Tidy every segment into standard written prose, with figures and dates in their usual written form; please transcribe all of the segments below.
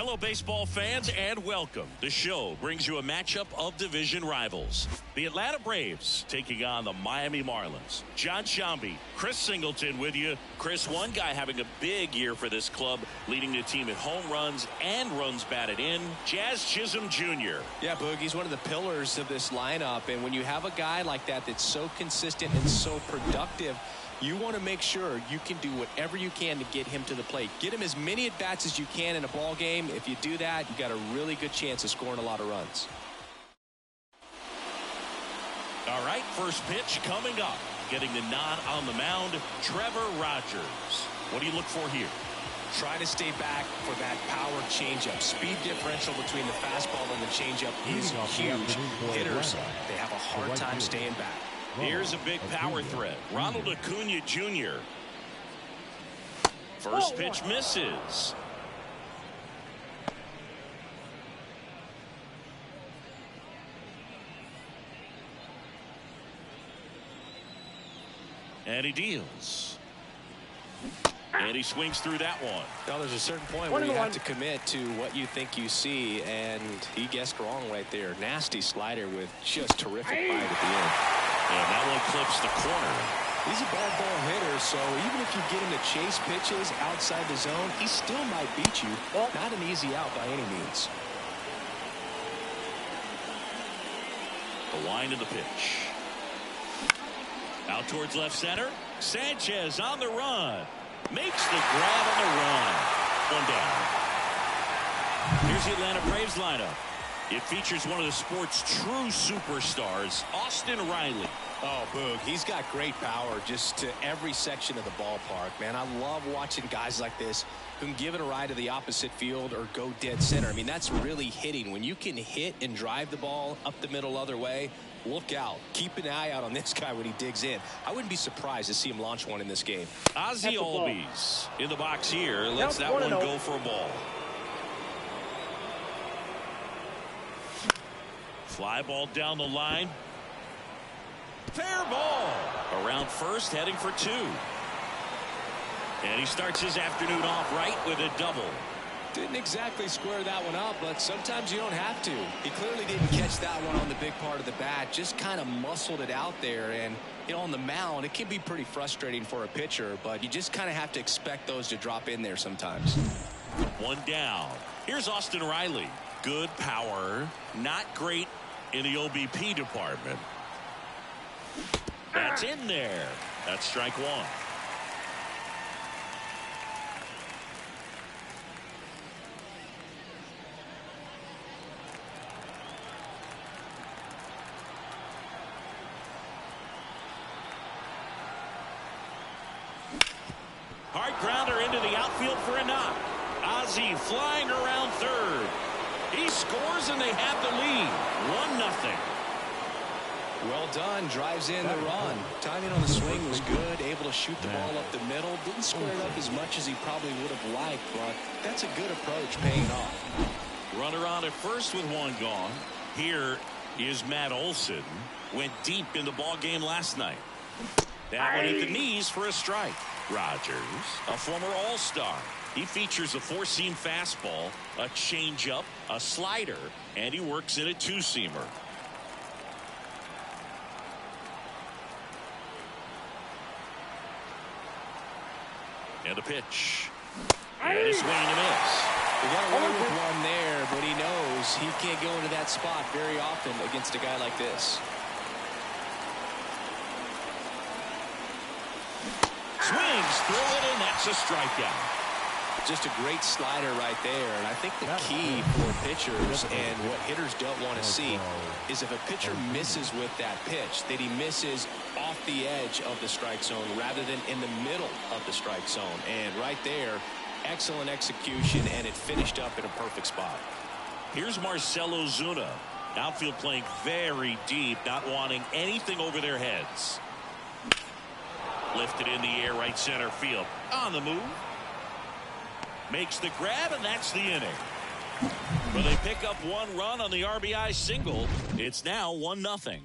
Hello, baseball fans, and welcome. The show brings you a matchup of division rivals. The Atlanta Braves taking on the Miami Marlins. John Shambi, Chris Singleton with you. Chris, one guy having a big year for this club, leading the team in home runs and runs batted in, Jazz Chisholm Jr. Yeah, Boog, he's one of the pillars of this lineup, and when you have a guy like that that's so consistent and so productive, you want to make sure you can do whatever you can to get him to the plate. Get him as many at-bats as you can in a ball game. If you do that, you got a really good chance of scoring a lot of runs. All right, first pitch coming up. Getting the nod on the mound, Trevor Rogers. What do you look for here? Try to stay back for that power changeup. Speed differential between the fastball and the changeup is huge. Hitters, they have a hard time staying back. Here's a big power threat. Ronald Acuna Jr. First pitch misses. And he deals. And he swings through that one. Now there's a certain point where you have to commit to what you think you see, and he guessed wrong right there. Nasty slider with just terrific bite at the end. And that one clips the corner. He's a bad ball hitter, so even if you get him to chase pitches outside the zone, he still might beat you. Not an easy out by any means. The line of the pitch. Out towards left center. Sanchez on the run. Makes the grab on the run. One down. Here's the Atlanta Braves lineup. It features one of the sport's true superstars, Austin Riley. Oh, Boog, he's got great power just to every section of the ballpark, man. I love watching guys like this who can give it a ride to the opposite field or go dead center. I mean, that's really hitting. When you can hit and drive the ball up the middle other way, look out. Keep an eye out on this guy when he digs in. I wouldn't be surprised to see him launch one in this game. Ozzie Albies in the box here. Lets that one go for a ball. Fly ball down the line. Fair ball. Around first, heading for two. And he starts his afternoon off right with a double. Didn't exactly square that one up, but sometimes you don't have to. He clearly didn't catch that one on the big part of the bat, just kind of muscled it out there. And, you know, on the mound, it can be pretty frustrating for a pitcher, but you just kind of have to expect those to drop in there sometimes. One down. Here's Austin Riley. Good power, not great in the OBP department. That's in there. That's strike one. Hard grounder into the outfield for a knock. Ozzie flying around third. He scores and they have the lead. 1-0. Well done. Drives in the run. Timing on the swing was good. Able to shoot the ball up the middle. Didn't square it up as much as he probably would have liked, but that's a good approach paying off. Runner on at first with one gone. Here is Matt Olson. Went deep in the ball game last night. That one at the knees for a strike. Rogers, a former All-Star. He features a four-seam fastball, a changeup, a slider, and he works in a two-seamer. And a pitch. And a swing and a miss. We got away with one there, but he knows he can't go into that spot very often against a guy like this. Swings through it, and that's a strikeout. Just a great slider right there. And I think the key for pitchers and what hitters don't want to see is if a pitcher misses with that pitch, that he misses off the edge of the strike zone rather than in the middle of the strike zone. And right there, excellent execution, and it finished up in a perfect spot. Here's Marcell Ozuna. Outfield playing very deep, not wanting anything over their heads. Lifted in the air, right center field. On the move. Makes the grab, and that's the inning. Well, they pick up one run on the RBI single. It's now 1-0.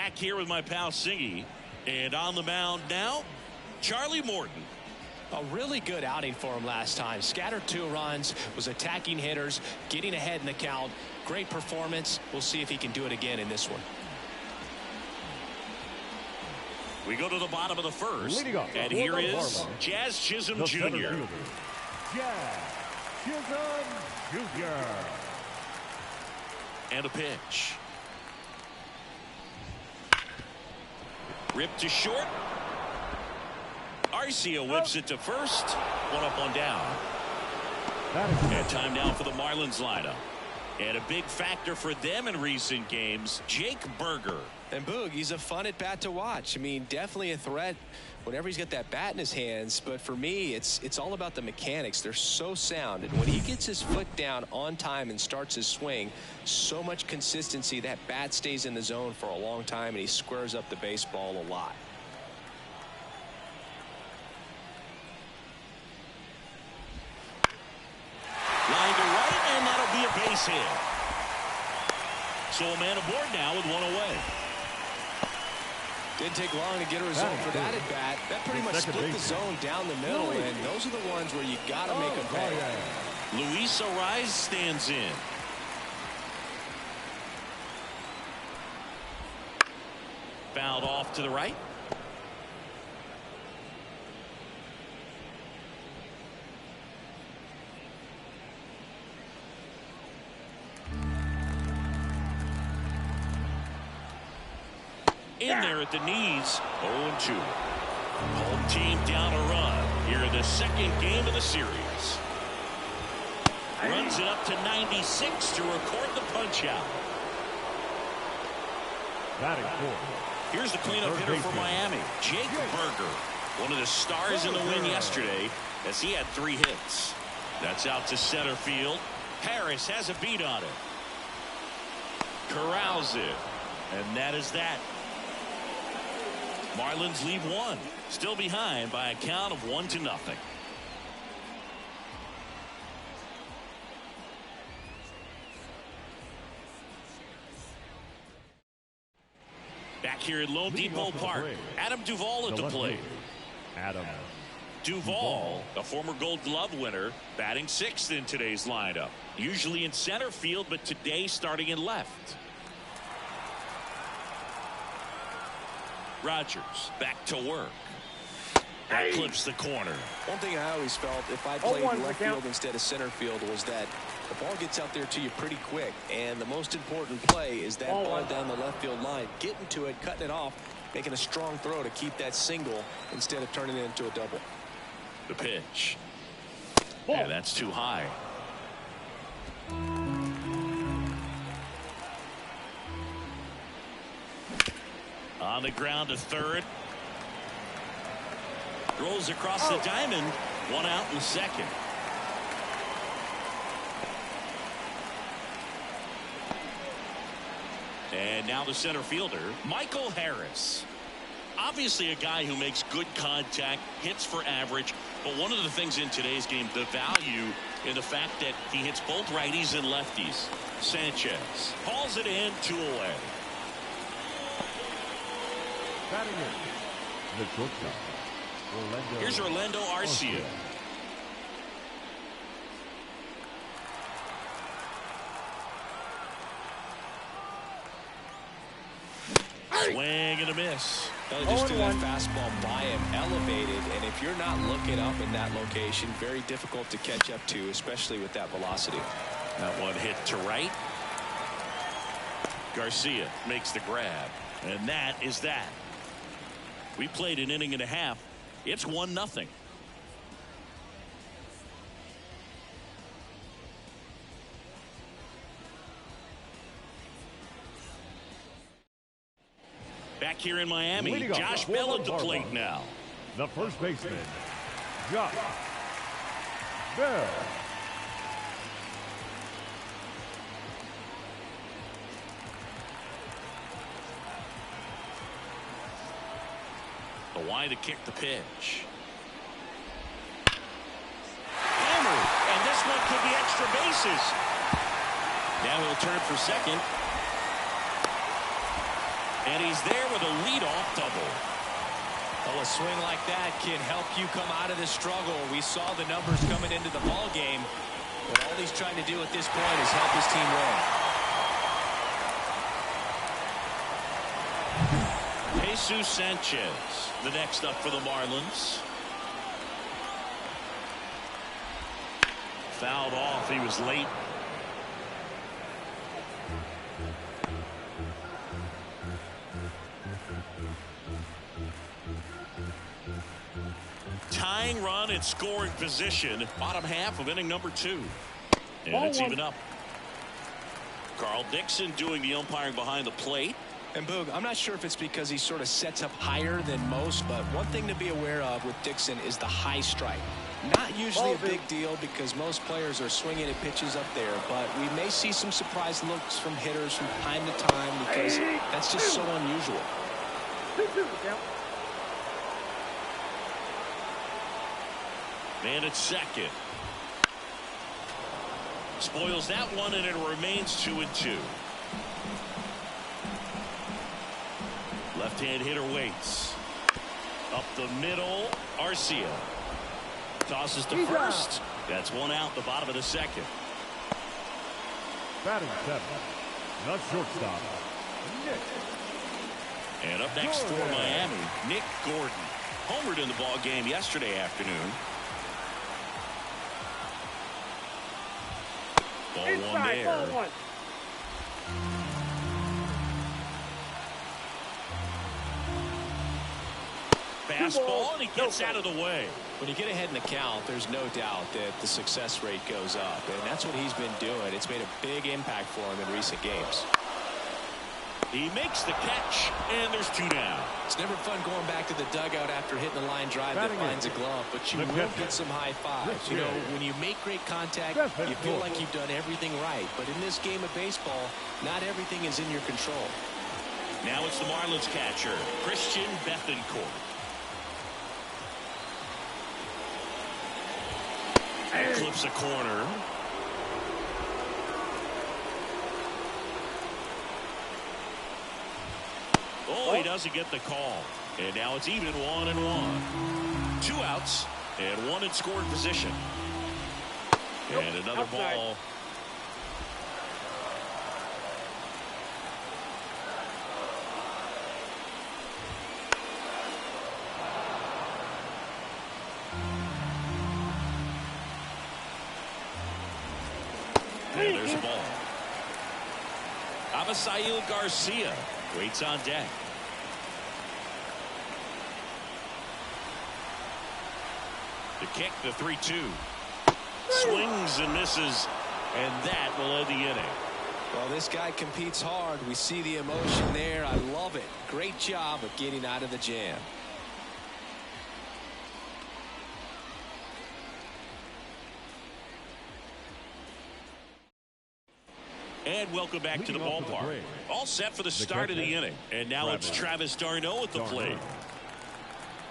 Back here with my pal Singy. And on the mound now, Charlie Morton. A really good outing for him last time. Scattered 2 runs, was attacking hitters, getting ahead in the count. Great performance. We'll see if he can do it again in this one. We go to the bottom of the first. And here is Jazz Chisholm Jr. Jazz Chisholm Jr. And a pitch. Ripped to short. Arcia whips it to first. 1 up, 1 down. And time now for the Marlins lineup. And a big factor for them in recent games, Jake Berger. And Boog, he's a fun at bat to watch. I mean, definitely a threat whenever he's got that bat in his hands. But for me, it's all about the mechanics. They're so sound. And when he gets his foot down on time and starts his swing, so much consistency, that bat stays in the zone for a long time, and he squares up the baseball a lot. Line to right, and that'll be a base hit. So a man aboard now with 1 away. Didn't take long to get a result for that at bat. That pretty much split the zone down the middle, and those are the ones where you got to make them pay. Luis Ariz stands in. Fouled off to the right. In there at the knees, 0-2. Home team down a run here in the second game of the series. Runs it up to 96 to record the punch out. Here's the cleanup hitter for Miami, Jake Berger. One of the stars in the win yesterday as he had 3 hits. That's out to center field. Harris has a beat on it. Corrals it. And that is that. Marlins leave 1. Still behind by a count of 1-0. Back here at Lone Depot Park, Adam Duvall at the plate. Adam Duvall, a former Gold Glove winner, batting 6th in today's lineup. Usually in center field, but today starting in left. Rogers back to work. That clips the corner. One thing I always felt if I played left field instead of center field was that the ball gets out there to you pretty quick, and the most important play is that ball down the left field line, getting to it, cutting it off, making a strong throw to keep that single instead of turning it into a double. The pitch. Yeah, that's too high. On the ground to third. Rolls across the diamond. 1 out in the second. And now the center fielder, Michael Harris. Obviously a guy who makes good contact, hits for average, but one of the things in today's game, the value in the fact that he hits both righties and lefties. Sanchez hauls it in, 2 away. batting in the shortstop, Here's Orlando Arcia. Swing and a miss. Just threw that fastball by him, elevated, and if you're not looking up in that location, very difficult to catch up to, especially with that velocity. That one hit to right. Garcia makes the grab, and that is that. We played an inning and a half. It's 1-0. Back here in Miami, Josh Bell at the plate now. The first baseman, Josh Bell. The wide to kick the pitch. Hammered, and this one could be extra bases. Now he'll turn for second. And he's there with a leadoff double. Well, a swing like that can help you come out of this struggle. We saw the numbers coming into the ball game, but all he's trying to do at this point is help his team win. Jesus Sanchez, the next up for the Marlins. Fouled off. He was late. Tying run in scoring position, bottom half of inning number 2. And it's even up. Carl Dixon doing the umpiring behind the plate. And Boog, I'm not sure if it's because he sort of sets up higher than most, but one thing to be aware of with Dixon is the high strike. Not usually a big deal because most players are swinging at pitches up there, but we may see some surprise looks from hitters from time to time because that's just so unusual. Man at second. Spoils that one, and it remains 2-2. Left-hand hitter waits. Up the middle, Arcia. Tosses to first. That's one out, the bottom of the second. Batting 7, the shortstop, Nick. And up next for Miami, Nick Gordon. Homered in the ball game yesterday afternoon. Ball one there. Fastball, and he gets out of the way. When you get ahead in the count, there's no doubt that the success rate goes up, and that's what he's been doing. It's made a big impact for him in recent games. He makes the catch, and there's 2 down. It's never fun going back to the dugout after hitting a line drive that finds a glove, but you will get some high fives. You know, when you make great contact, you feel like you've done everything right. But in this game of baseball, not everything is in your control. Now it's the Marlins catcher, Christian Bethancourt. Clips a corner. Oh, he doesn't get the call. And now it's even 1-1. 2 outs and 1 in scoring position. And another ball. And there's a ball. Avisail Garcia waits on deck. The kick, the 3-2. Swings and misses, and that will end the inning. Well, this guy competes hard. We see the emotion there. I love it. Great job of getting out of the jam. And welcome back to the ballpark. All set for the start of the inning. And now it's Travis d'Arnaud at the plate.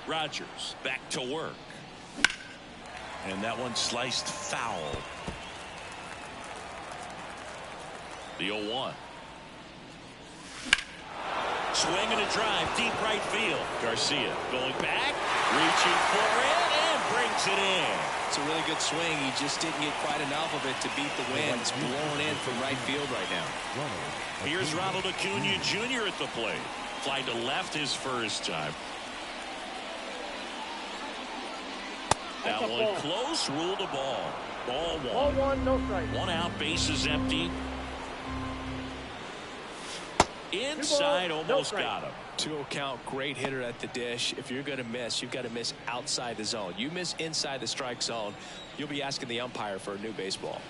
Rogers back to work. And that one sliced foul. The 0-1. Swing and a drive, deep right field. Garcia going back, reaching for it, and brings it in. It's a really good swing. He just didn't get quite enough of it to beat the wind. It's blowing in from right field right now. Here's Ronald Acuna Jr. at the plate. Fly to left his first time. That one close, ruled a ball. Ball 1. Ball 1, no strike. 1 out, bases empty. Inside, almost got him. 2-0 count, great hitter at the dish. If you're going to miss, you've got to miss outside the zone. You miss inside the strike zone, you'll be asking the umpire for a new baseball.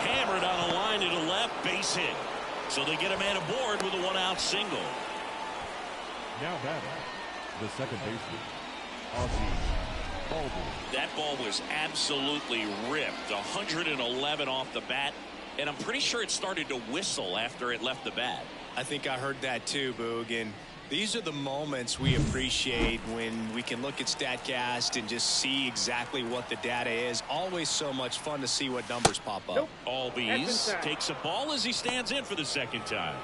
Hammered on the line to the left, base hit. So they get a man aboard with a 1-out single. Now batting, the second baseman, Ozzie Albies. That ball was absolutely ripped. 111 off the bat. And I'm pretty sure it started to whistle after it left the bat. I think I heard that too, Boog. And these are the moments we appreciate when we can look at StatCast and just see exactly what the data is. Always so much fun to see what numbers pop up. Albies takes a ball as he stands in for the second time.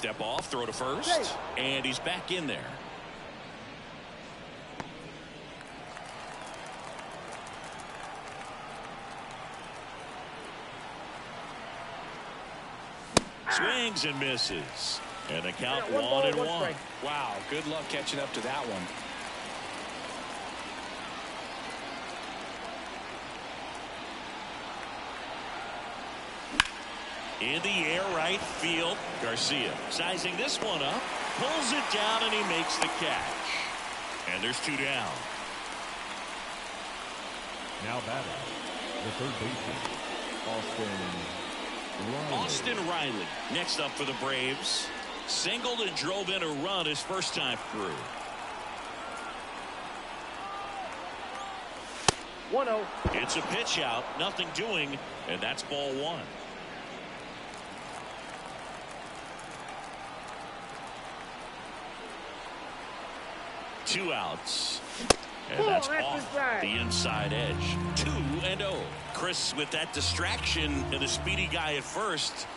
Step off, throw to first, and he's back in there. Swings and misses. And the count 1-1. Wow, good luck catching up to that one. In the air, right field. Garcia sizing this one up, pulls it down, and he makes the catch. And there's 2 down. Now batting, the third baseman, Austin Riley next up for the Braves. Singled and drove in a run his first time through. 1-0. It's a pitch out, nothing doing, and that's ball 1. Two outs. And that's off the inside edge. 2-0. Chris, with that distraction and a speedy guy at first,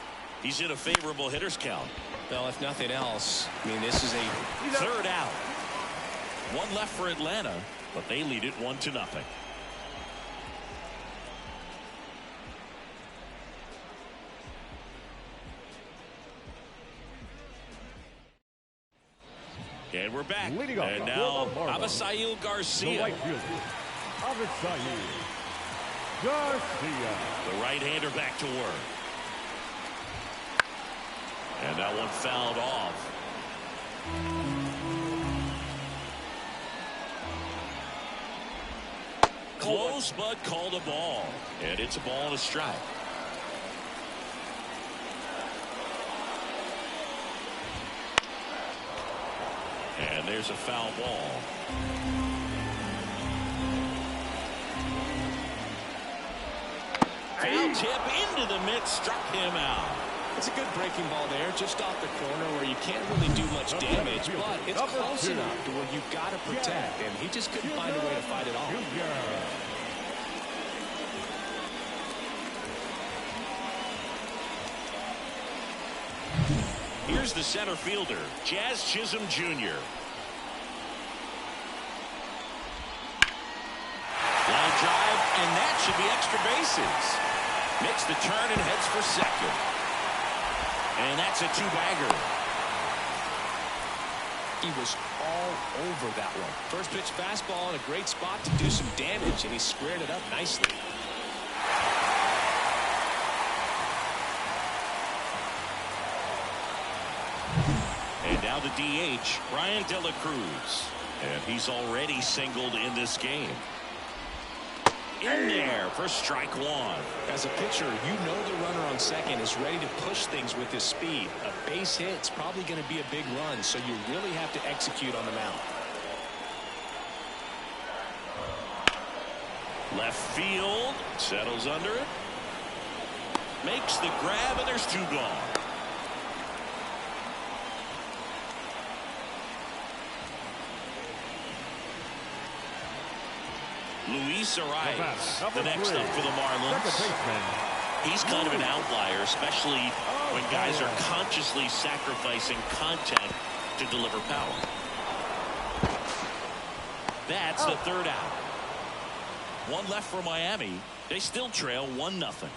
he's in a favorable hitter's count. Well, if nothing else, I mean, this is a third out. One left for Atlanta, but they lead it 1-0. And we're back. And now Avisail Garcia. the right fielder, Avisail Garcia. The right-hander back to work. And that one fouled off. Close, but called a ball. And it's a ball and a strike. And there's a foul ball. Foul tip into the mitt, struck him out. It's a good breaking ball there, just off the corner where you can't really do much damage, but it's close enough to where you've got to protect, and he just couldn't find a way to fight it off. Here's the center fielder, Jazz Chisholm Jr. Line drive, and that should be extra bases. Makes the turn and heads for second. And that's a 2-bagger. He was all over that one. First pitch fastball in a great spot to do some damage, and he squared it up nicely. And now the DH, Brian De La Cruz. And he's already singled in this game. In there for strike 1. As a pitcher, you know the runner on second is ready to push things with his speed. A base hit's probably going to be a big run, so you really have to execute on the mound. Left field, settles under it. Makes the grab, and there's 2 gone. Luis Arias, the next up for the Marlins. He's kind of an outlier, especially when guys are consciously sacrificing contact to deliver power. That's the 3rd out. One left for Miami. They still trail 1-0.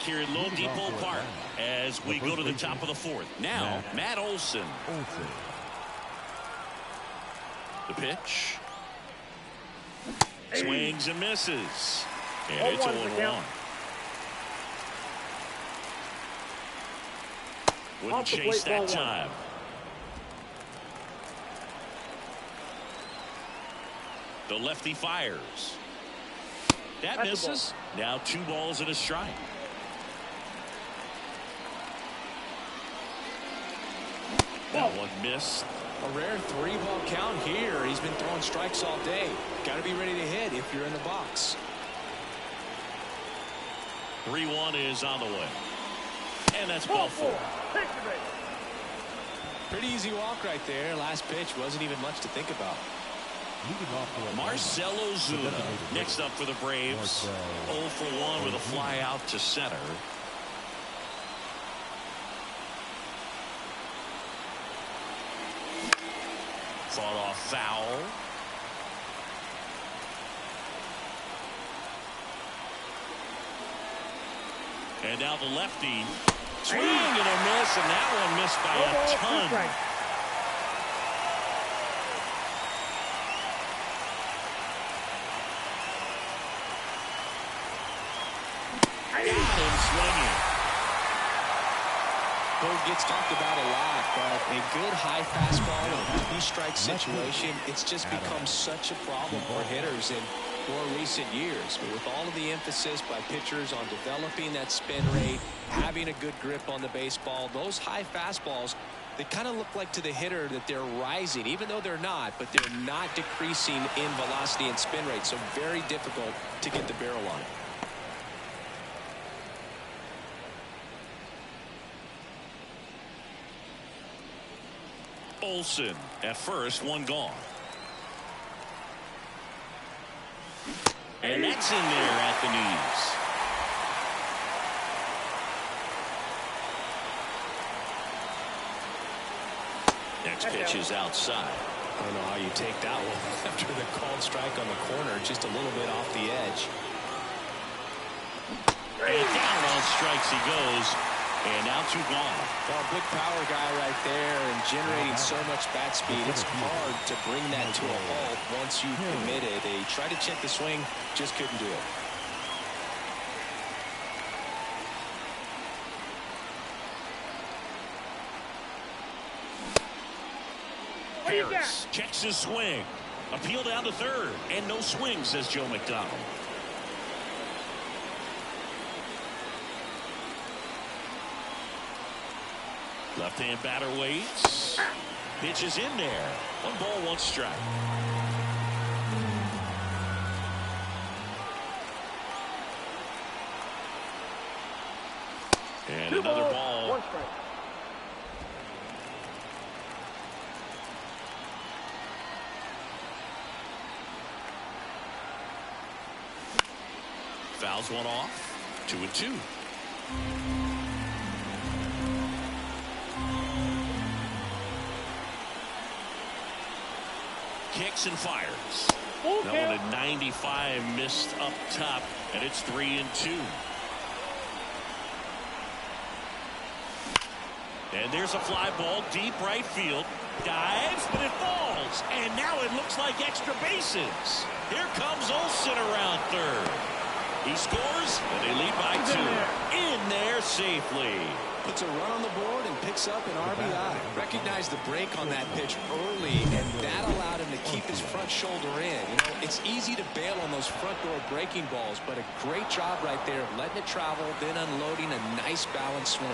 Here at Lone Depot Park as we go to the top of the 4th. Now, Matt Olson. The pitch. Swings and misses. And it's 0-1. Wouldn't chase that time. The lefty fires. That misses. Now 2 balls and a strike. That one missed. A rare 3-ball count here. He's been throwing strikes all day. Got to be ready to hit if you're in the box. 3-1 is on the way. And that's ball 4. Pretty easy walk right there. Last pitch wasn't even much to think about. Leading off for Marcell Ozuna next up for the Braves. 0 for 1 with a fly out to center. Fought off foul. And now the lefty. Swing and a miss, and that one missed by a ton. Got him swinging. Well, it gets talked about a lot, but a good high fastball in a two-strike situation, it's just become such a problem for hitters in more recent years. But with all of the emphasis by pitchers on developing that spin rate, having a good grip on the baseball, those high fastballs, they kind of look like to the hitter that they're rising, even though they're not, but they're not decreasing in velocity and spin rate, so very difficult to get the barrel on it. Olsen at first, one gone. And that's in there at the knees. Next pitch is outside. I don't know how you take that one after the called strike on the corner, just a little bit off the edge. And down on strikes he goes. And now 2 gone. Well, a big power guy right there and generating so much bat speed. It's hard to bring that to a halt once you've committed. They tried to check the swing, just couldn't do it. Harris checks his swing. Appeal down to third. And no swing, says Joe McDonald. Left-hand batter waits. Pitch is in there. 1 ball, 1 strike. And another ball. 1 strike. Fouls one off. 2-2. Kicks and fires. That one at 95, missed up top, and it's 3-2. And there's a fly ball deep right field. Dives, but it falls. And now it looks like extra bases. Here comes Olsen around third. He scores, and they lead by 2. In there safely. Puts a run on the board and picks up an RBI. Recognized the break on that pitch early, and that allowed him to keep his front shoulder in. You know, it's easy to bail on those front door breaking balls, but a great job right there of letting it travel, then unloading a nice balanced swing.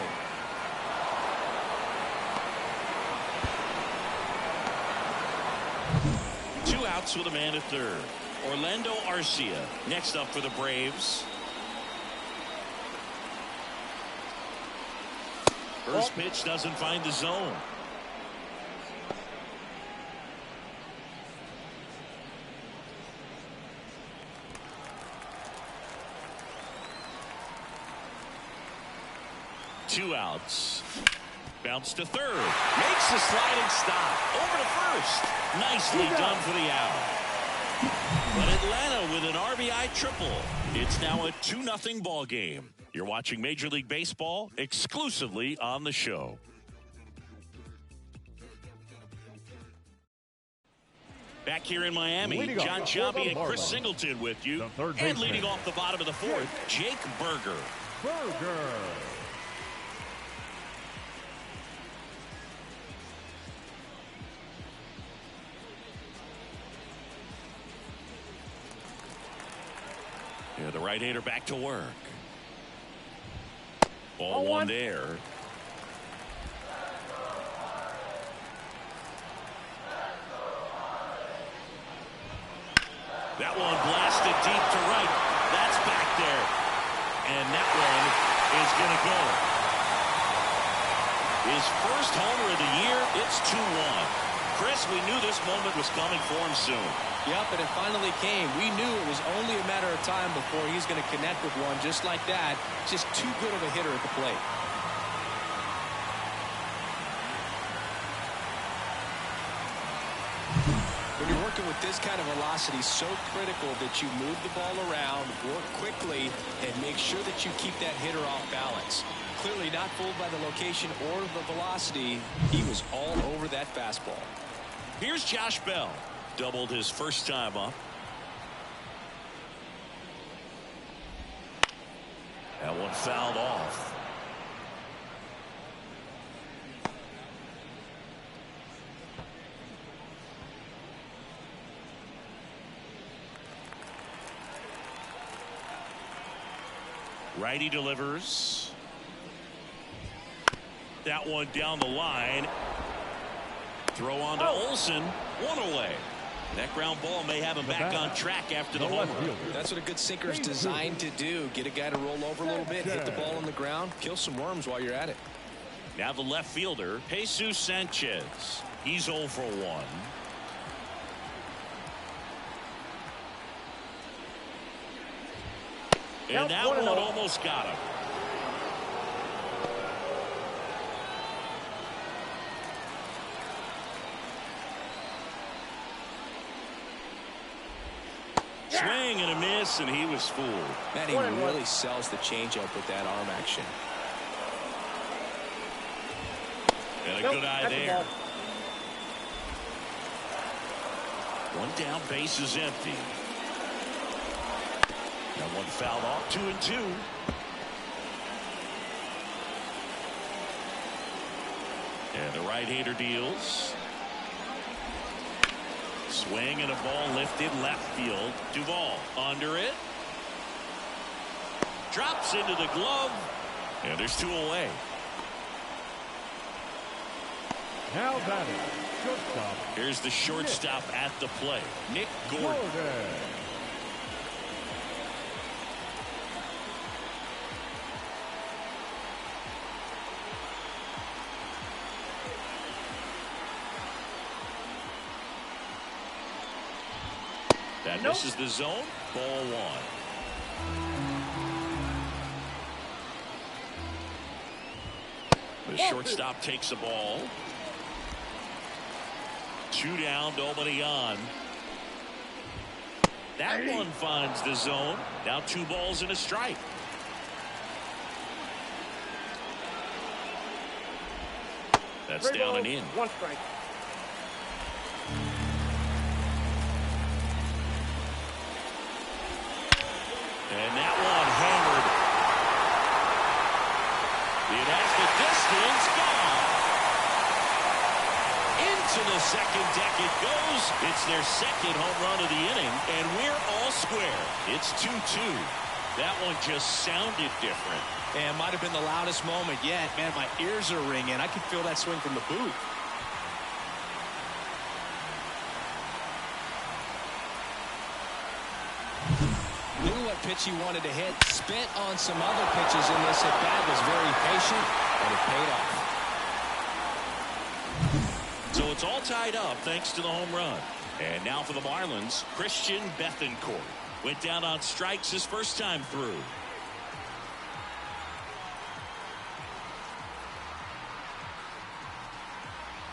Two outs with a man at third. Orlando Arcia next up for the Braves. First pitch doesn't find the zone. Two outs. Bounce to third. Makes the sliding stop. Over to first. Nicely done for the out. But Atlanta with an RBI triple. It's now a 2-0 ball game. You're watching Major League Baseball exclusively on the show. Back here in Miami, John Sciambi and Chris Singleton with you. And leading off the bottom of the 4th, Jake Burger. Yeah, the right-hander back to work. Ball 1 there. That one blasted deep to right. That's back there. And that one is going to go. His first homer of the year. It's 2-1. Chris, we knew this moment was coming for him soon. Yep, and it finally came. We knew it was only a matter of time before he's going to connect with one just like that. Just too good of a hitter at the plate. When you're working with this kind of velocity, so critical that you move the ball around, work quickly, and make sure that you keep that hitter off balance. Clearly not fooled by the location or the velocity. He was all over that fastball. Here's Josh Bell. Doubled his first time up. That one fouled off. Righty delivers. That one down the line. Throw on to Olsen. One away. That ground ball may have him back on track after the home run. That's what a good sinker is designed to do. Get a guy to roll over a little bit, hit the ball on the ground, kill some worms while you're at it. Now the left fielder, Jesus Sanchez. He's 0 for 1. And that one almost got him. Swing and a miss, and he was fooled. Man, he really sells the changeup with that arm action. And a good eye there. One down, base is empty. That one fouled off, 2-2. And the right-hander deals. Swing and a ball lifted left field. Duvall under it. Drops into the glove. And there's 2 away. Now batting, shortstop. Here's the shortstop at the plate, Nick Gordon. That misses the zone. Ball 1. The shortstop takes a ball. 2 down, nobody on. That one finds the zone. Now 2 balls and a strike. That's down and in. 1 strike. And that one hammered. It has the distance. Gone. Into the second deck it goes. It's their second home run of the inning, and we're all square. It's 2-2. That one just sounded different. And might have been the loudest moment yet. Man, my ears are ringing. I can feel that swing from the booth. Knew what pitch he wanted to hit. Spent on some other pitches in this at bat. Was very patient, and it paid off. So it's all tied up thanks to the home run. And now for the Marlins, Christian Bethancourt. Went down on strikes his first time through.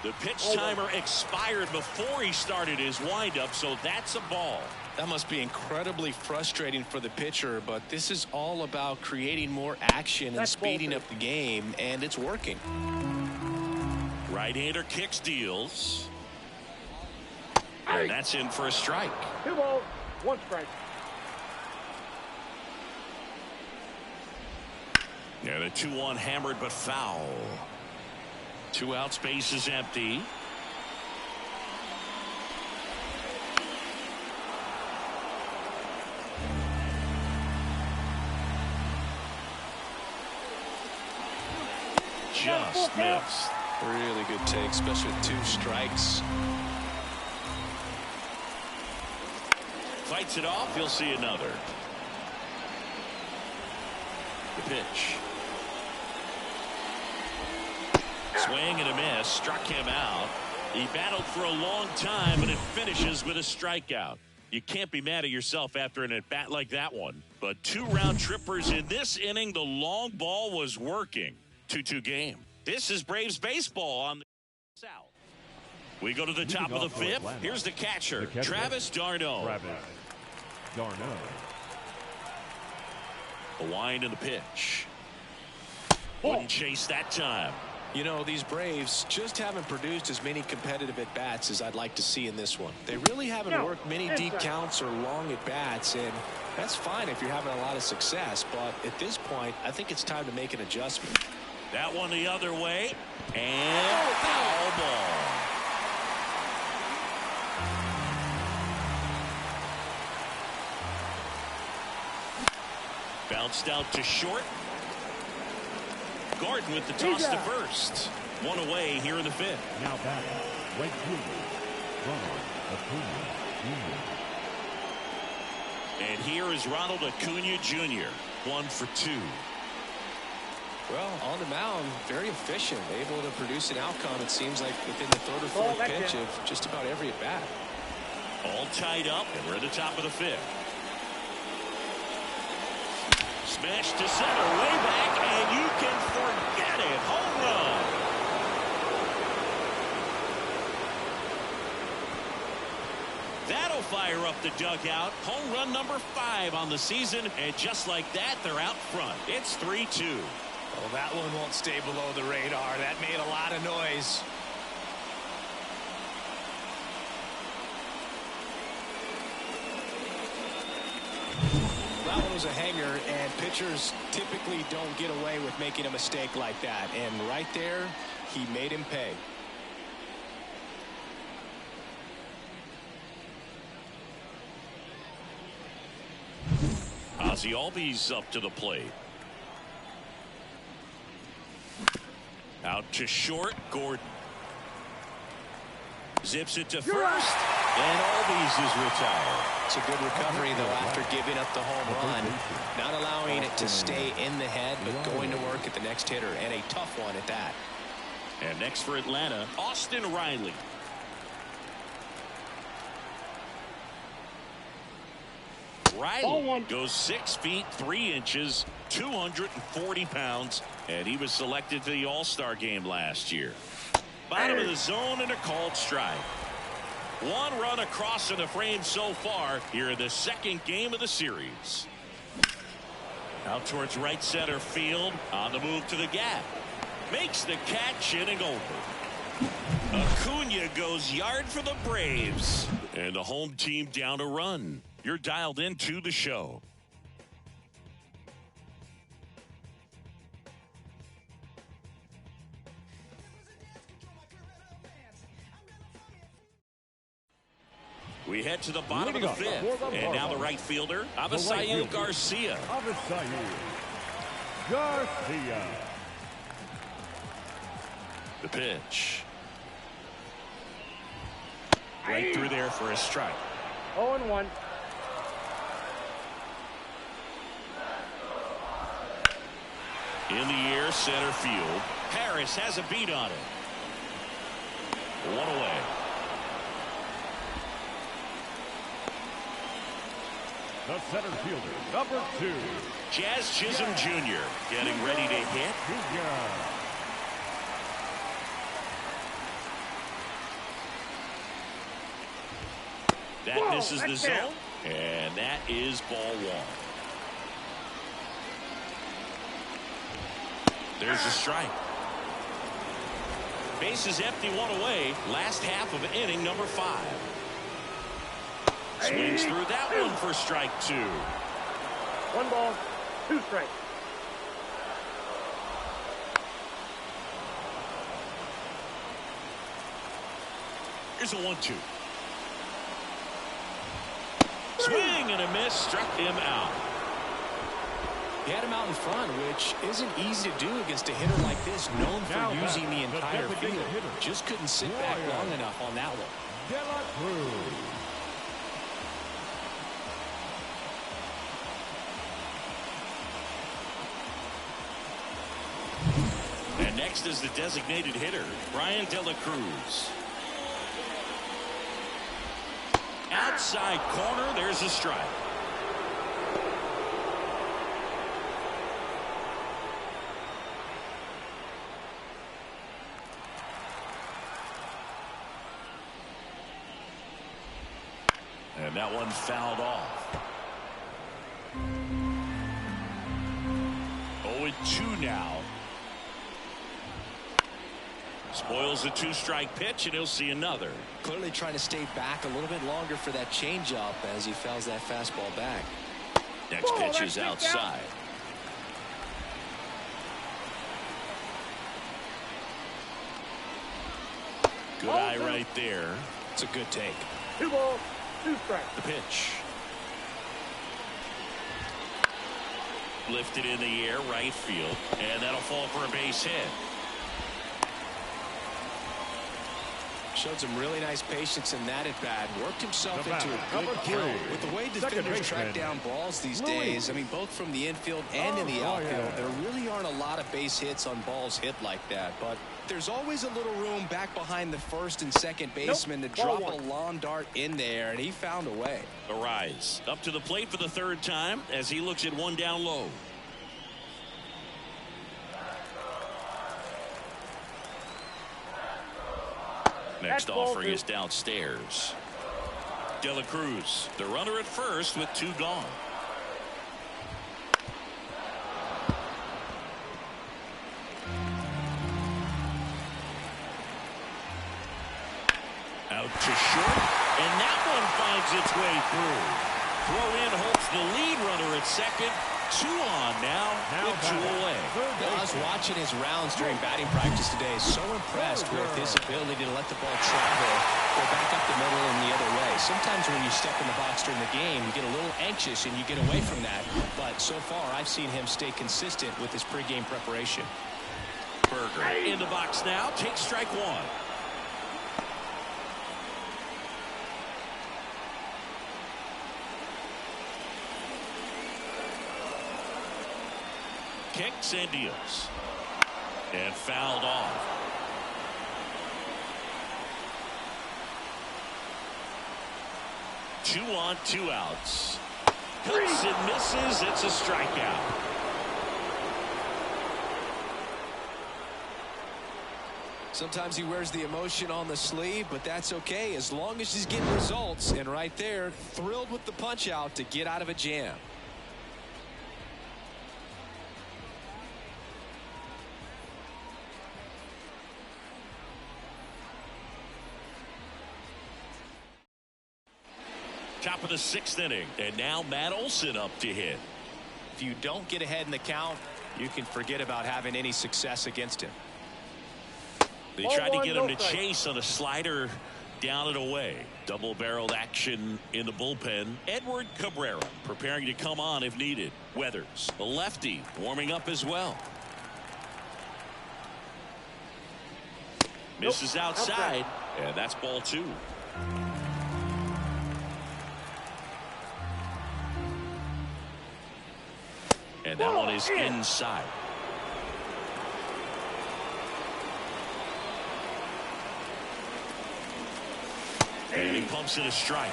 The pitch timer expired before he started his windup, so that's a ball. That must be incredibly frustrating for the pitcher, but this is all about creating more action and speeding up the game, and it's working. Right-hander kicks, deals. And that's in for a strike. 2 balls, 1 strike. And a 2-1 hammered but foul. 2 outs, base is empty. Just missed. Really good take, especially with 2 strikes. Fights it off. He'll see another. The pitch. Swing and a miss. Struck him out. He battled for a long time, and it finishes with a strikeout. You can't be mad at yourself after an at-bat like that one. But 2 round trippers in this inning. The long ball was working. 2-2 game. This is Braves baseball on the South. We go to the top of the 5th. Here's the catcher, Travis d'Arnaud. The wind and the pitch. Wouldn't chase that time. You know, these Braves just haven't produced as many competitive at-bats as I'd like to see in this one. They really haven't worked many deep counts or long at-bats, and that's fine if you're having a lot of success. But at this point, I think it's time to make an adjustment. That one the other way, and foul ball. Bounced out to short. Gordon with the toss to first. 1 away here in the 5th. Now back, right fielder, Ronald Acuna Jr. And here is Ronald Acuna Jr. 1 for 2. Well, on the mound, very efficient, able to produce an outcome, it seems like, within the 3rd or 4th pitch of just about every at-bat. All tied up, and we're at the top of the 5th. Smash to center, way back, and you can forget it. Home run. That'll fire up the dugout. Home run number 5 on the season, and just like that, they're out front. It's 3-2. Well, that one won't stay below the radar. That made a lot of noise. That one was a hanger, and pitchers typically don't get away with making a mistake like that. And right there, he made him pay. Ozzie Albies up to the plate. Out to short, Gordon. Zips it to first, and Albies is retired. It's a good recovery, though, after giving up the home run. Not allowing it to stay in the head, but going to work at the next hitter, and a tough one at that. And next for Atlanta, Austin Riley. Riley goes 6 feet 3 inches, 240 pounds, and he was selected to the All-Star game last year. Bottom of the zone and a called strike. 1 run across in the frame so far here in the 2nd game of the series. Out towards right center field, on the move to the gap. Makes the catch, inning over. Acuna goes yard for the Braves, and the home team down a run. You're dialed into the show. We head to the bottom of the 5th, and now the right fielder, Avisail Garcia. The pitch. Right through there for a strike. 0-1. In the air, center field. Harris has a beat on it. 1 away. The center fielder, number 2. Jazz Chisholm Jr. getting ready to hit. That misses the zone, and that is ball 1. There's a strike. Bases empty, 1 away. Last half of inning number 5. Swings through that one for strike 2. 1 ball, 2 strikes. Here's a 1-2. Swing and a miss, struck him out. He had him out in front, which isn't easy to do against a hitter like this, known for using the entire field. Just couldn't sit back long enough on that one. And next is the designated hitter, Brian De La Cruz. outside corner. There's a strike. And that one fouled off. 0-2 now. Spoils the two-strike pitch, and he'll see another. Clearly trying to stay back a little bit longer for that changeup as he fouls that fastball back. Next pitch is outside. Good eye right there. It's a good take. 2 balls, 2 strikes. The pitch. Lifted in the air, right field, and that'll fall for a base hit. Showed some really nice patience in that at bat. Worked himself into a good count. With the way defenders track down balls these days, I mean, both from the infield and in the outfield, there really aren't a lot of base hits on balls hit like that. But there's always a little room back behind the first and second baseman to drop a lawn dart in there, and he found a way. The rise up to the plate for the third time as he looks at one down low. Next offering is downstairs. De La Cruz, the runner at first with 2 gone. Out to short, and that one finds its way through. Throw in hopes the lead runner at second. 2 on now with 2 away. I was watching his rounds during batting practice today. So impressed with his ability to let the ball travel, go back up the middle and the other way. Sometimes when you step in the box during the game, you get a little anxious and you get away from that. But so far, I've seen him stay consistent with his pregame preparation. Berger in the box now. Takes strike 1. Kicks and deals. And fouled off. Two on, 2 outs. Cuts and misses. It's a strikeout. Sometimes he wears the emotion on the sleeve, but that's okay as long as he's getting results. And right there, thrilled with the punch out to get out of a jam. Top of the 6th inning, and now Matt Olson up to hit. If you don't get ahead in the count, you can forget about having any success against him. They tried to get him to chase on a slider down and away. Double-barreled action in the bullpen. Edward Cabrera preparing to come on if needed. Weathers, a lefty, warming up as well. Misses outside, and that's ball 2. And that one is inside. And he pumps it a strike.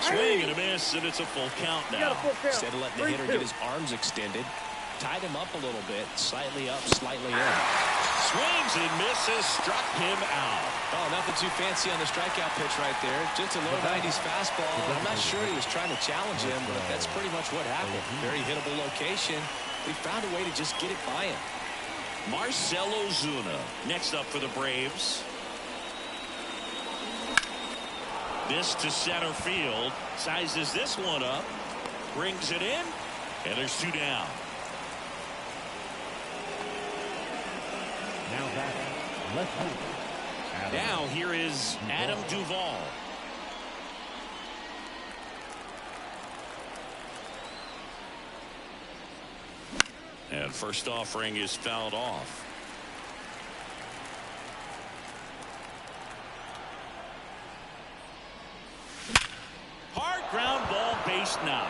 Swing and a miss, and it's a full count now. Instead of letting the hitter get his arms extended, tied him up a little bit, slightly up, slightly in. Swings and misses, struck him out. Oh, nothing too fancy on the strikeout pitch right there. Just a low 90s fastball. I'm not sure he was trying to challenge him, but that's pretty much what happened. Very hittable location. We found a way to just get it by him. Marcell Ozuna next up for the Braves. This to center field. Sizes this one up. Brings it in. And there's 2 down. Now batting, left fielder. Now here is Adam Duvall. And first offering is fouled off. Hard ground ball, base knock.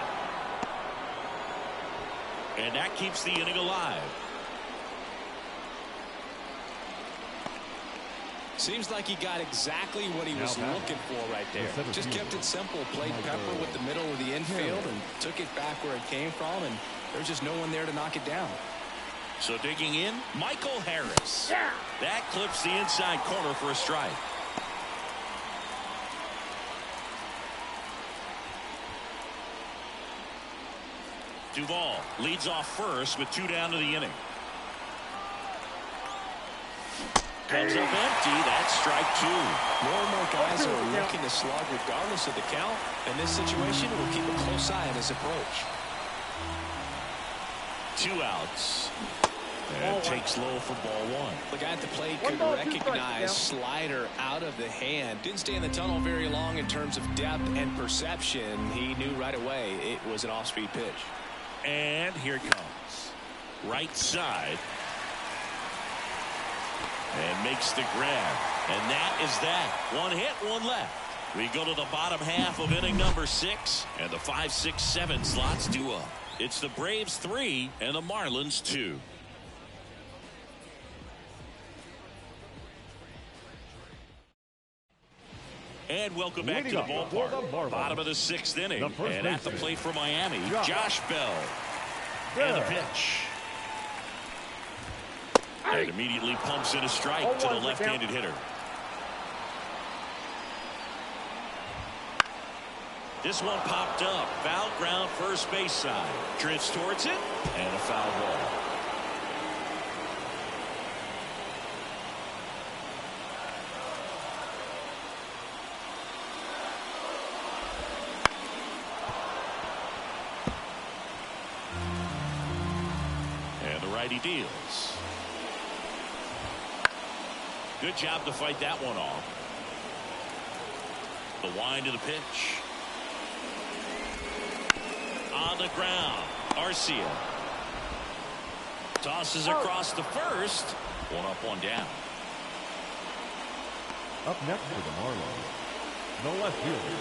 And that keeps the inning alive. Seems like he got exactly what he was looking for right there. Just kept it simple, played pepper with the middle of the infield and took it back where it came from, and there's just no one there to knock it down. So digging in, Michael Harris. That clips the inside corner for a strike. Duvall leads off first with 2 down to the inning. Comes up empty. That's strike 2. More and more guys are looking to slug regardless of the count. In this situation, we'll keep a close eye on his approach. 2 outs. And takes low for ball 1. The guy at the plate could recognize slider out of the hand. Didn't stay in the tunnel very long in terms of depth and perception. He knew right away it was an off-speed pitch. And here it comes. Right side. And makes the grab. And that is that. 1 hit, 1 left. We go to the bottom half of inning number 6. And the 5, 6, 7 slots due up. It's the Braves 3 and the Marlins 2. And welcome back to the ballpark. Bottom of the 6th inning. And at the plate for Miami, Josh Bell. And the pitch. And immediately pumps in a strike to the left-handed hitter. This one popped up. Foul ground, first base side. Drifts towards it. And a foul ball. And the righty deals. Good job to fight that one off. The wind of the pitch. On the ground. Arcia. Tosses across the first. 1 up, 1 down. Up next for the Marlins, the left fielder,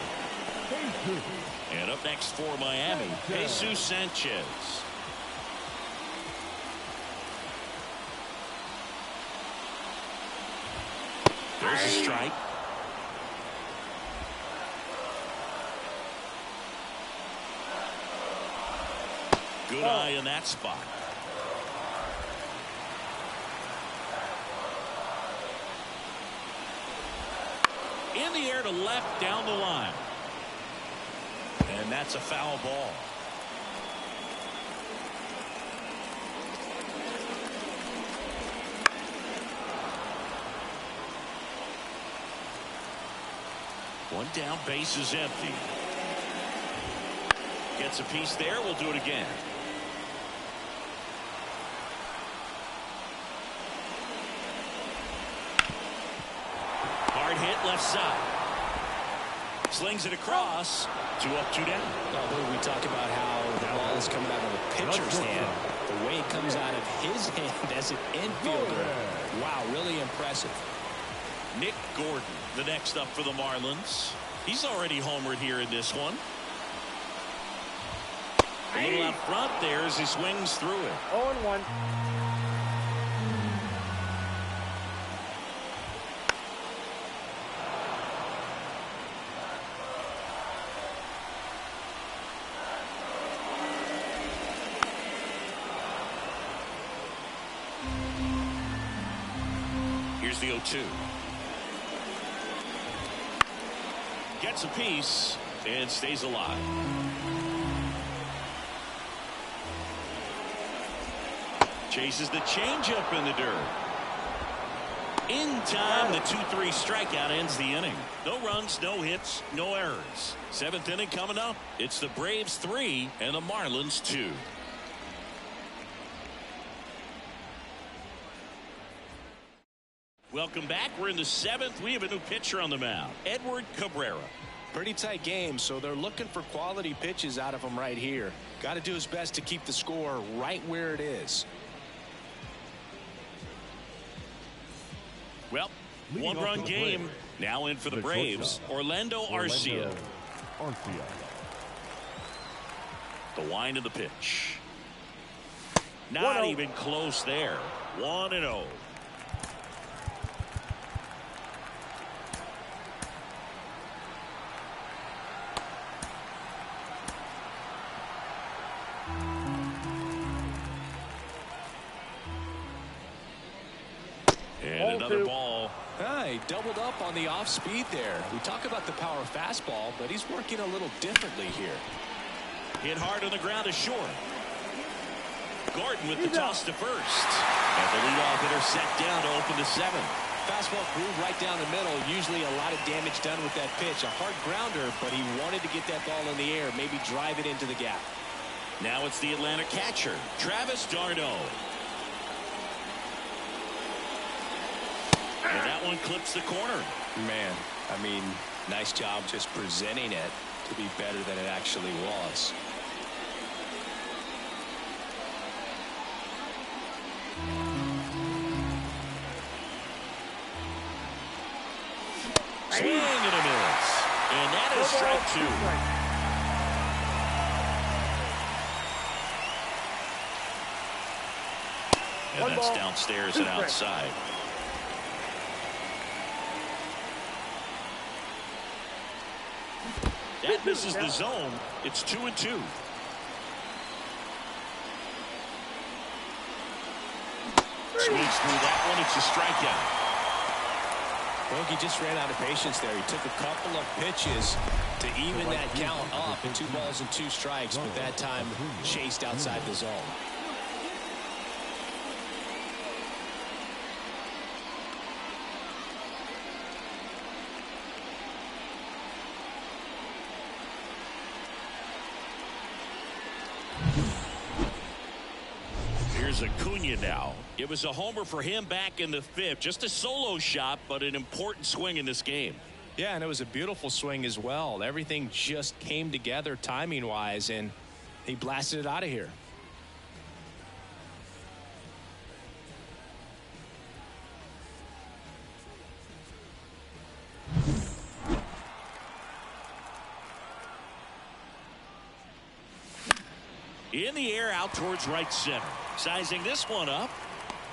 Jesus. And up next for Miami, Jesus Sanchez. There's a strike. Good eye in that spot. In the air to left down the line. And that's a foul ball. One down, base is empty. Gets a piece there. We'll do it again. Hard hit left side. Slings it across. 2 up, 2 down. We talk about how the ball is coming out of the pitcher's hand. The way it comes out of his hand as an infielder. Wow, really impressive. Nick Gordon, the next up for the Marlins. He's already homered here in this one. A little out front there as he swings through it. 0-1. Here's the 0-2. Gets a piece and stays alive. Chases the changeup in the dirt. In time, the 2-3 strikeout ends the inning. No runs, no hits, no errors. 7th inning coming up. It's the Braves 3 and the Marlins 2. Welcome back. We're in the 7th. We have a new pitcher on the mound, Edward Cabrera. Pretty tight game, so they're looking for quality pitches out of him right here. Got to do his best to keep the score right where it is. Well, 1-run game now in for the Braves. Orlando Arcia. The wind of the pitch. Not even close there. 1-0. another two. ball. He doubled up on the off speed there. We talk about the power fastball, but he's working a little differently here. Hit hard on the ground is short. Gordon with the toss to first. And the leadoff hitter set down to open the seventh. Fastball groove right down the middle. Usually a lot of damage done with that pitch. A hard grounder, but he wanted to get that ball in the air, maybe drive it into the gap. Now it's the Atlanta catcher, Travis d'Arnaud. And that one clips the corner. Man, I mean, nice job just presenting it to be better than it actually was. Swing and a miss. And that is strike two. And that's downstairs and outside. That misses the zone. It's 2-2. Swings through that one. It's a strikeout. Well, he just ran out of patience there. He took a couple of pitches to even that count up. 2 balls and 2 strikes, but that time chased outside the zone. Here's Acuna now. It was a homer for him back in the 5th. Just a solo shot, but an important swing in this game. Yeah, and it was a beautiful swing as well. Everything just came together timing-wise, and he blasted it out of here. In the air out towards right center. Sizing this one up.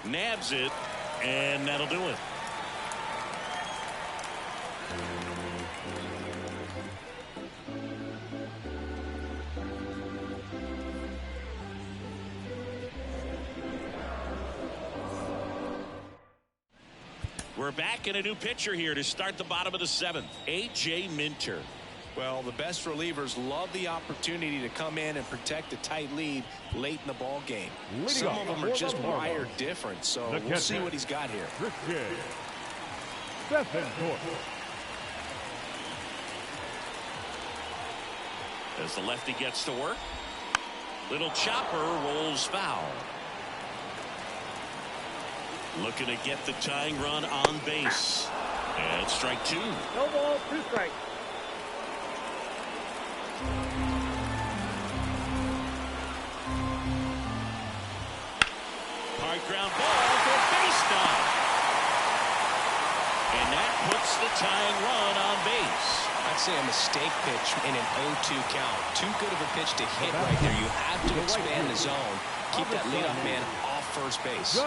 Nabs it. And that'll do it. We're back in a new pitcher here to start the bottom of the 7th. A.J. Minter. Well, the best relievers love the opportunity to come in and protect a tight lead late in the ball game. Some of them are just wired different, so we'll see what he's got here. As the lefty gets to work, little chopper rolls foul. Looking to get the tying run on base. And strike 2. No ball, 2 strikes. Hard ground ball for base knock. And that puts the tying run on base. I'd say a mistake pitch in an 0-2 count. Too good of a pitch to hit right there. You have to expand the zone. Keep that leadoff man off first base.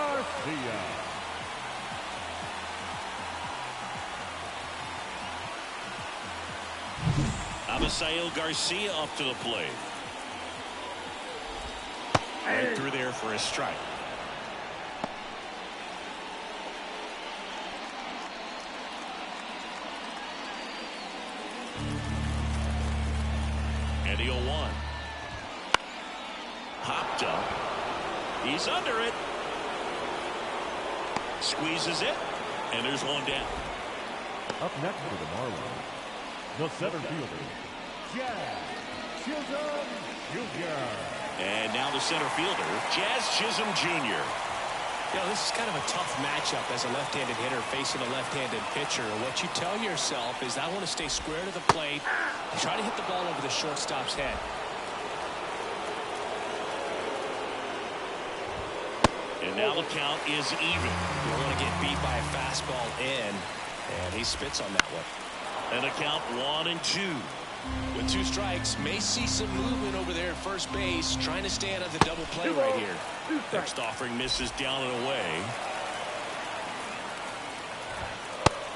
Abisail Garcia up to the plate. Right through there for a strike. And the 0-1. Popped up. He's under it. Squeezes it. And there's one down. Up next for the Marlins, the center fielder, Jazz Chisholm Jr. And now the center fielder, Jazz Chisholm Jr. You know, this is kind of a tough matchup as a left-handed hitter facing a left-handed pitcher. What you tell yourself is I want to stay square to the plate, try to hit the ball over the shortstop's head. And now the count is even. You don't want to get beat by a fastball in, and he spits on that one. And the count 1-2. With 2 strikes, may see some movement over there at first base, trying to stay out of the double play right here. Next offering misses down and away.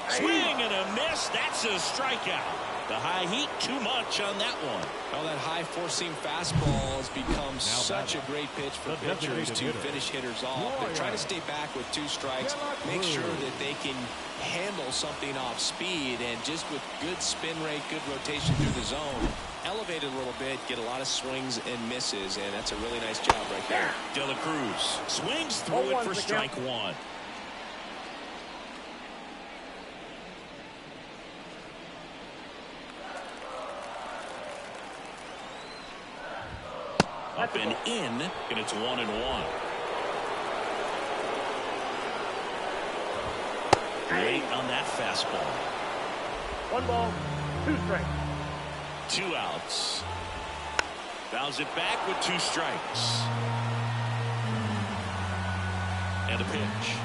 Swing and a miss. That's a strikeout. The high heat, too much on that one. Oh, that high four-seam fastball has become such a great pitch for pitchers to finish hitters off. They're trying to stay back with 2 strikes, make sure that they can handle something off speed, and just with good spin rate, good rotation through the zone, elevate it a little bit, get a lot of swings and misses, and that's a really nice job right there. De La Cruz swings through it for strike 1. Up and in, and it's 1-1. Late on that fastball. 1 ball, 2 strikes. 2 outs. Fouls it back with 2 strikes. And a pitch.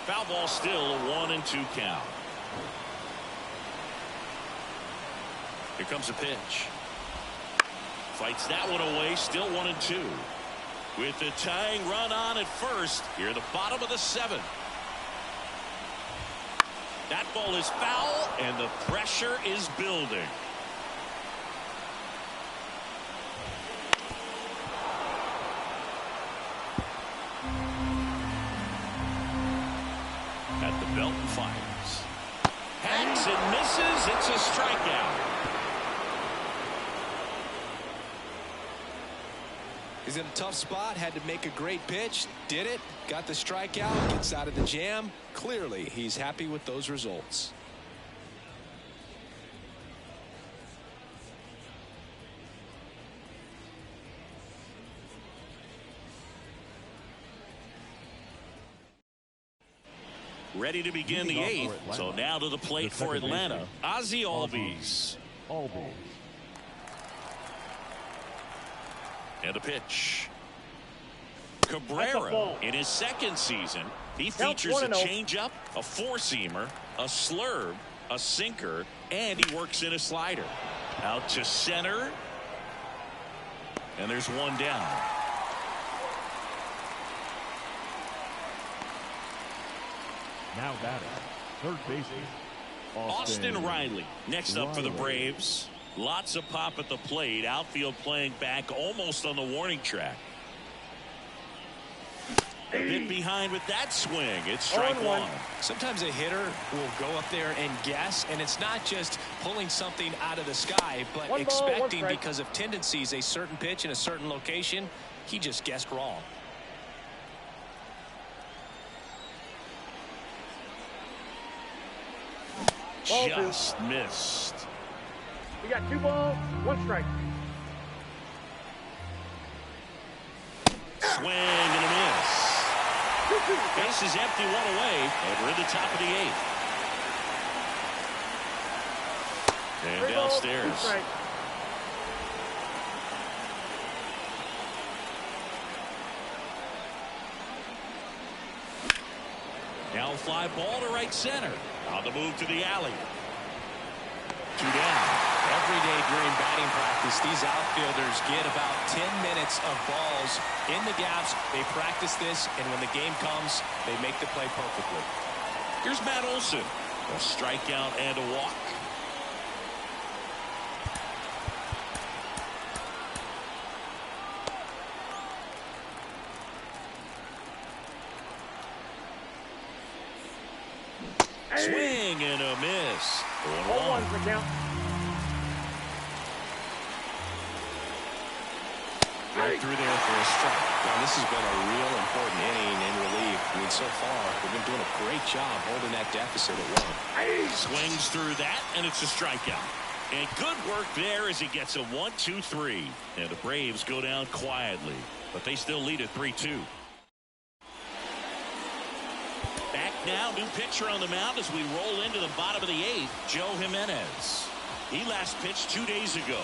Foul ball, still a 1-2 count. Here comes a pitch. Fights that one away, still 1-2. With the tying run on at first, here at the bottom of the 7th. That ball is foul, and the pressure is building. At the belt and fires. Hacks and misses. It's a strikeout. He's in a tough spot, had to make a great pitch, did it, got the strikeout, gets out of the jam. Clearly, he's happy with those results. Ready to begin the 8th. So now to the plate for Atlanta, Ozzie Albies. And a pitch. Cabrera, in his 2nd season, he features a changeup, a 4-seamer, a slurve, a sinker, and he works in a slider. Out to center. And there's 1 down. Now batting, third baseman, Austin Riley next up for the Braves. Lots of pop at the plate. Outfield playing back almost on the warning track. A bit behind with that swing. It's strike 1. Sometimes a hitter will go up there and guess, and it's not just pulling something out of the sky, but expecting because of tendencies a certain pitch in a certain location. He just guessed wrong. Just missed. We got 2 balls, 1 strike. Swing and a miss. Base is empty, 1 away, and we're in the top of the 8th. And 3 balls, 2 downstairs. strikes. Now fly ball to right center. On the move to the alley. 2 down. Every day during batting practice, these outfielders get about 10 minutes of balls in the gaps. They practice this, and when the game comes, they make the play perfectly. Here's Matt Olson. A strikeout and a walk. Swing and a miss. 1-1 for count. Right through there for a strike. Now, this has been a real important inning in relief. I mean, so far, we've been doing a great job holding that deficit at 1. Swings through that, and it's a strikeout. And good work there as he gets a 1-2-3. And the Braves go down quietly, but they still lead at 3-2. Back now, new pitcher on the mound as we roll into the bottom of the 8th, Joe Jimenez. He last pitched 2 days ago.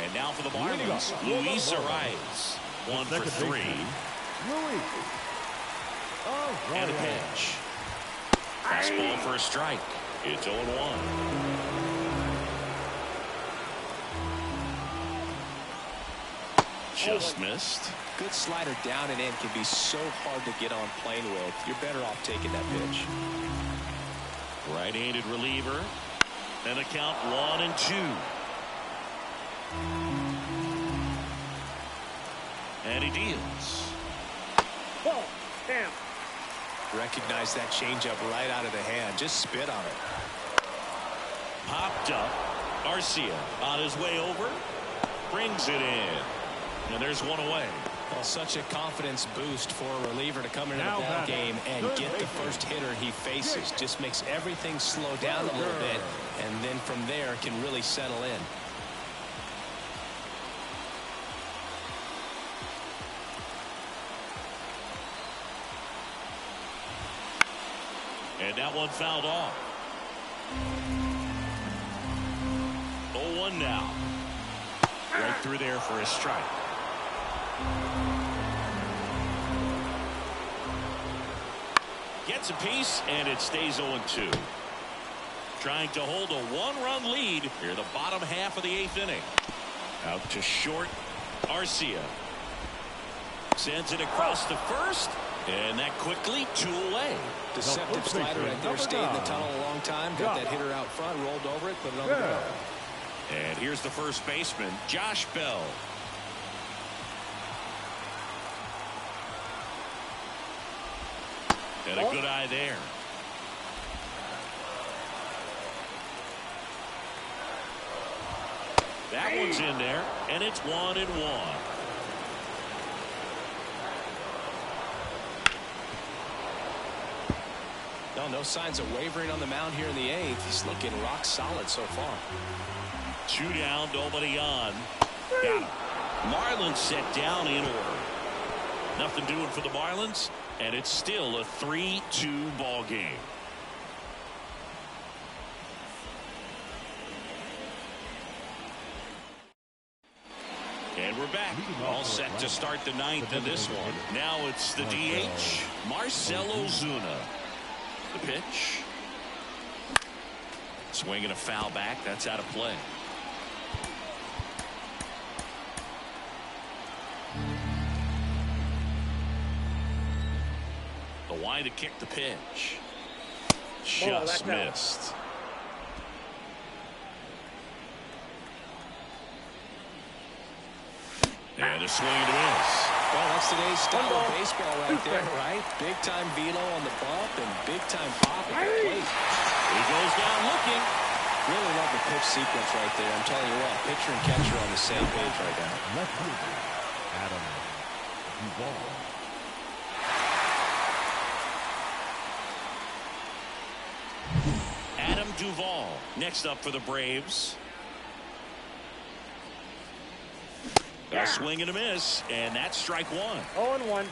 And now for the Marlins, Luis Arias. 1 for 3. And a pitch. Fastball for a strike. It's 0-1. Just missed. Good slider down and in can be so hard to get on plane with. You're better off taking that pitch. Right-handed reliever. And the count 1-2. And he deals. Ball. Down. Recognize that changeup right out of the hand. Just spit on it. Popped up. Arcia on his way over. Brings it in. And there's one away. Well, such a confidence boost for a reliever to come into the ball game and get the first hitter he faces. Just makes everything slow down a little bit, and then from there can really settle in. And that one fouled off. 0-1 now. Right through there for a strike. Gets a piece, and it stays 0-2. Trying to hold a one-run lead here the bottom half of the 8th inning. Out to short. Arcia sends it across to first, and that quickly 2 away. Deceptive slider right there. Stayed in the tunnel a long time. Got that hitter out front, rolled over it, put it on the ground. And here's the first baseman, Josh Bell. And a good eye there. That one's in there, and it's 1-1. No signs of wavering on the mound here in the 8th. He's looking rock solid so far. 2 down, nobody on. Got him. Marlins set down in order. Nothing doing for the Marlins, and it's still a 3-2 ball game. And we're back. All set to start the 9th in this one. Now it's the DH, Marcell Ozuna. The pitch. Swinging a foul back. That's out of play. The wide to kick the pitch. Just missed. And a swing and a miss. Well, that's today's style of baseball right there, right? Big-time velo on the bump and big-time pop at the plate. He goes down looking. Really love the pitch sequence right there. I'm telling you what, pitcher and catcher on the same page right now. Left fielder, Adam Duvall. Adam Duvall next up for the Braves. A swing and a miss, and that's strike 1. 0-1.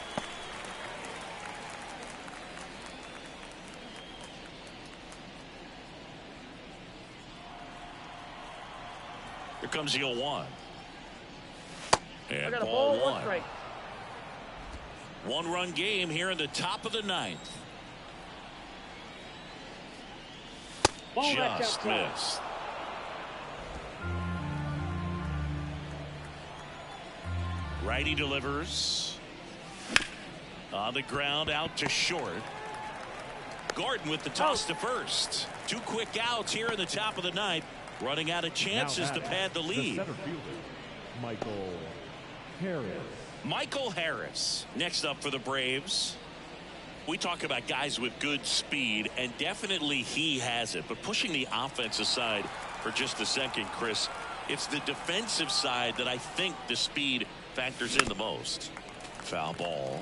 Here comes the 0-1. And I got a ball ball, 1. strike. 1-run game here in the top of the 9th. Ball Just missed. Righty delivers. On the ground, out to short. Gordon with the toss to first. 2 quick outs here in the top of the 9th. Running out of chances to pad the lead. The center fielder, Michael Harris. Michael Harris next up for the Braves. We talk about guys with good speed, and definitely he has it. But pushing the offense aside for just a second, Chris, it's the defensive side that I think the speed factors in the most. Foul ball.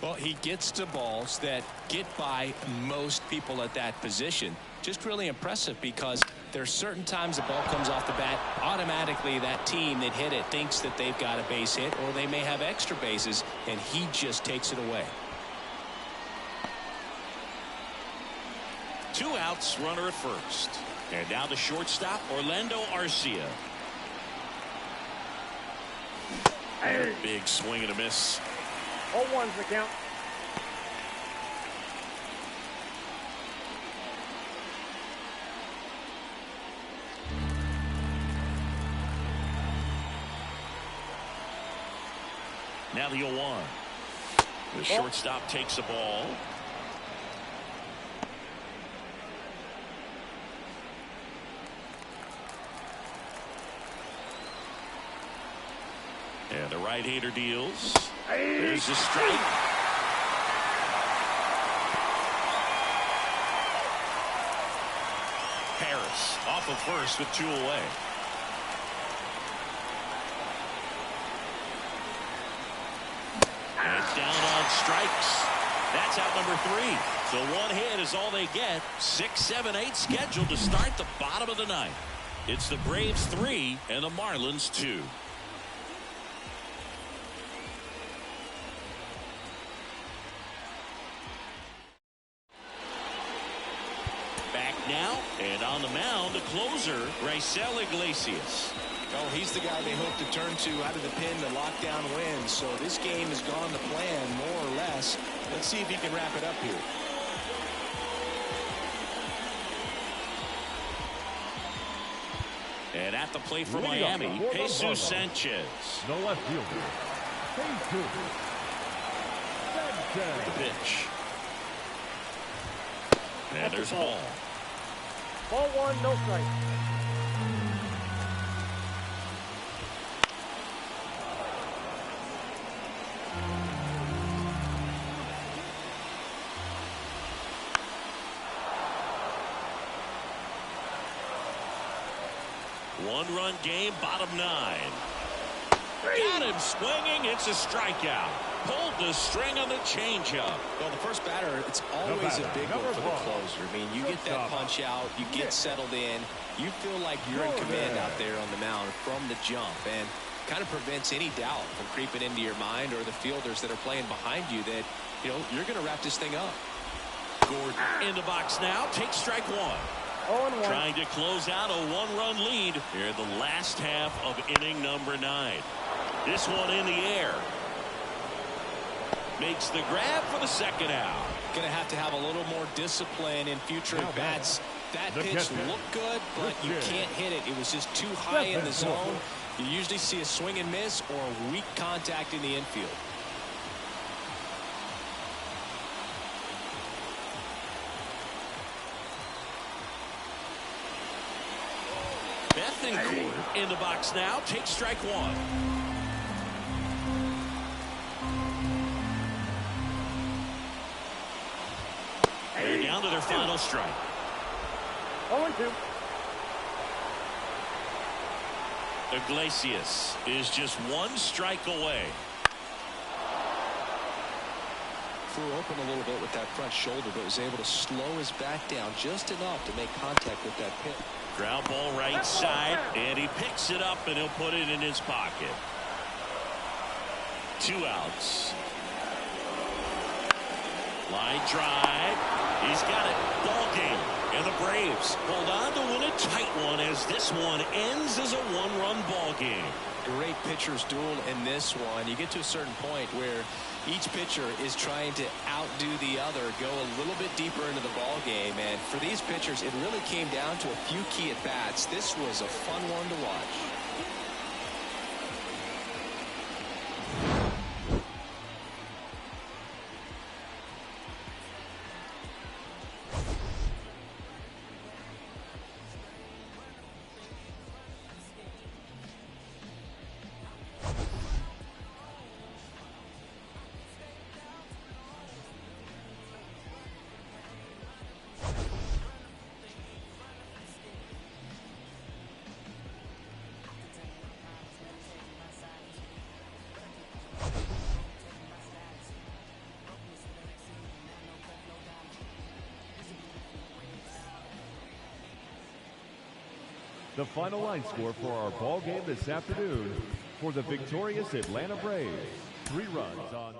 Well, he gets to balls that get by most people at that position. Just really impressive because there's certain times the ball comes off the bat, automatically that team that hit it thinks that they've got a base hit, or they may have extra bases, and he just takes it away. 2 outs, runner at first. And now the shortstop, Orlando Arcia. Big swing and a miss. 0-1's the count. Now the 0-1. The shortstop takes the ball. The right-hander deals. There's a strike. Harris off of first with 2 away. And down on strikes. That's out number 3. So 1 hit is all they get. 6, 7, 8 scheduled to start the bottom of the 9th. It's the Braves 3 and the Marlins 2. Back now, and on the mound, the closer, Raisel Iglesias. Oh, he's the guy they hope to turn to out of the pen to lock down wins. So this game has gone to plan, more or less. Let's see if he can wrap it up here. And at the plate for Miami, Jesus Sanchez. No left fielder. Jesus Sanchez. The pitch. And there's a ball. Ball 1, no strike. One-run game, bottom 9. Got him swinging. It's a strikeout. Pulled the string on the changeup. Well, the first batter, it's always a big one for the closer. I mean, you get that punch out, you get settled in, you feel like you're in command out there on the mound from the jump, and kind of prevents any doubt from creeping into your mind or the fielders that are playing behind you that, you know, you're going to wrap this thing up. Gordon in the box now. Takes strike 1. 0-1. Trying to close out a 1-run lead here in the last half of inning number 9. This one in the air. Makes the grab for the second out. Going to have a little more discipline in future at bats. That pitch looked good, but you can't hit it. It was just too high in the zone. You usually see a swing and miss or weak contact in the infield. Bethancourt in the box now. Takes strike 1. They're down to their final strike. 0-2. Iglesias is just 1 strike away. Flew open a little bit with that front shoulder, but was able to slow his back down just enough to make contact with that pitch. Ground ball right side, and he picks it up, and he'll put it in his pocket. 2 outs. Line drive. He's got it. Ball game. And the Braves hold on to win a tight one as this one ends as a 1-run ball game. Great pitcher's duel in this one. You get to a certain point where each pitcher is trying to outdo the other, go a little bit deeper into the ball game. And for these pitchers, it really came down to a few key at-bats. This was a fun one to watch. The final line score for our ball game this afternoon for the victorious Atlanta Braves. 3 runs on.